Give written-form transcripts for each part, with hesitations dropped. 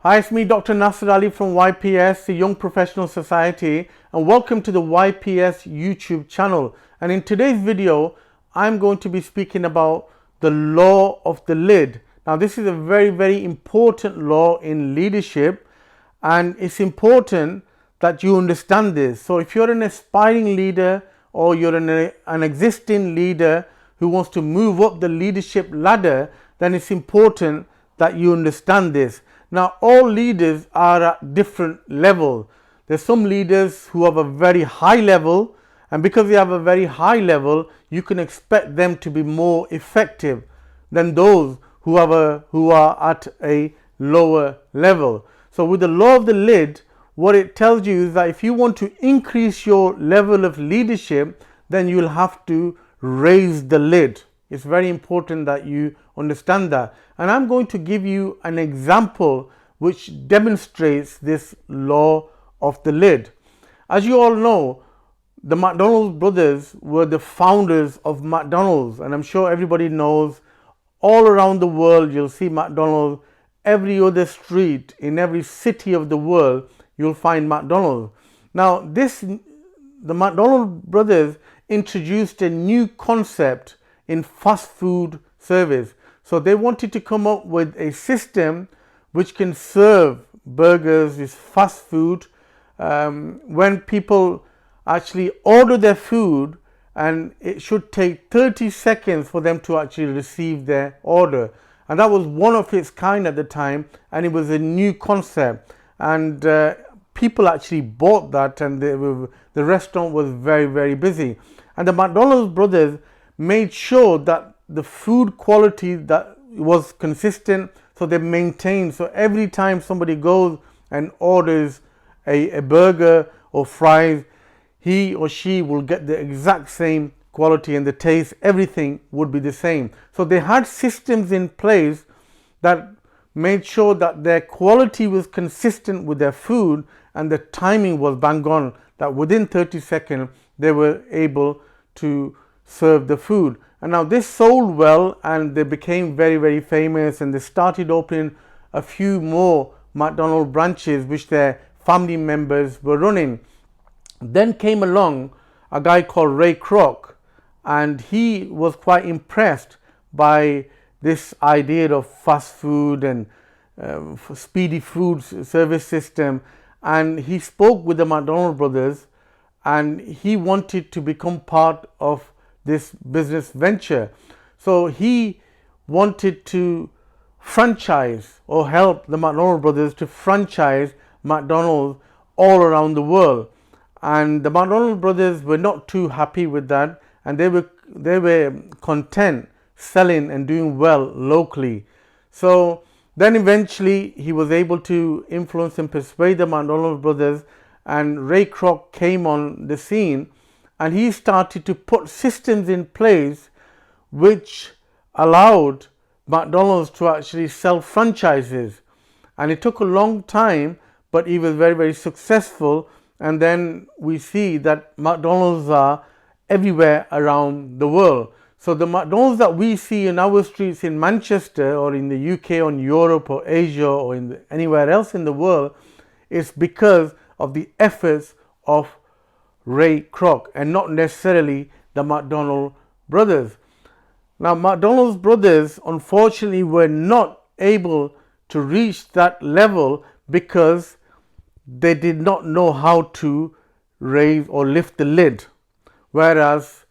Hi, it's me, Dr. Nasar Ali from YPS, the Young Professional Society, and welcome to the YPS YouTube channel. And in today's video, I'm going to be speaking about the law of the lid. Now, this is a very important law in leadership, and it's important that you understand this. So if you're an aspiring leader or you're an existing leader who wants to move up the leadership ladder, then it's important that you understand this. Now, all leaders are at different levels. There's some leaders who have a very high level, and because they have a very high level, you can expect them to be more effective than those who are at a lower level. So with the law of the lid, what it tells you is that if you want to increase your level of leadership, then you'll have to raise the lid. It's very important that you understand that. And I'm going to give you an example which demonstrates this law of the lid. As you all know, the McDonald's brothers were the founders of McDonald's, and I'm sure everybody knows all around the world you'll see McDonald's. Every other street in every city of the world you'll find McDonald's. Now the McDonald's brothers introduced a new concept in fast food service. So they wanted to come up with a system which can serve burgers, this fast food, when people actually order their food, and it should take 30 seconds for them to actually receive their order. And that was one of its kind at the time, and it was a new concept, and people actually bought that, and the restaurant was very busy. And the McDonald's brothers made sure that the food quality that was consistent, so they maintained. So every time somebody goes and orders a burger or fries, he or she will get the exact same quality, and the taste, everything would be the same. So they had systems in place that made sure that their quality was consistent with their food, and the timing was bang on, that within 30 seconds they were able to serve the food. And now this sold well, and they became very famous, and they started opening a few more McDonald's branches which their family members were running. Then came along a guy called Ray Kroc, and he was quite impressed by this idea of fast food and speedy food service system, and he spoke with the McDonald's brothers, and he wanted to become part of this business venture. So he wanted to franchise or help the McDonald's brothers to franchise McDonald's all around the world. And the McDonald's brothers were not too happy with that, and they were content selling and doing well locally. So then eventually he was able to influence and persuade the McDonald's brothers, and Ray Kroc came on the scene, and he started to put systems in place which allowed McDonald's to actually sell franchises. And it took a long time, but he was very successful. And then we see that McDonald's are everywhere around the world. So the McDonald's that we see in our streets in Manchester or in the UK or in Europe or Asia or anywhere else in the world is because of the efforts of Ray Kroc, and not necessarily the McDonald's brothers. Now, McDonald's brothers unfortunately were not able to reach that level because they did not know how to raise or lift the lid, whereas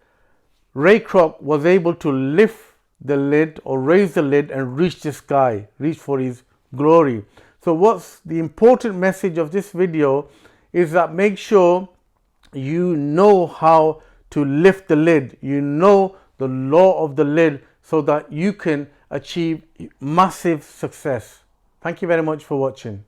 Ray Kroc was able to lift the lid or raise the lid and reach the sky, reach for his glory. So what's the important message of this video is that make sure you know how to lift the lid, you know the law of the lid, so that you can achieve massive success. Thank you very much for watching.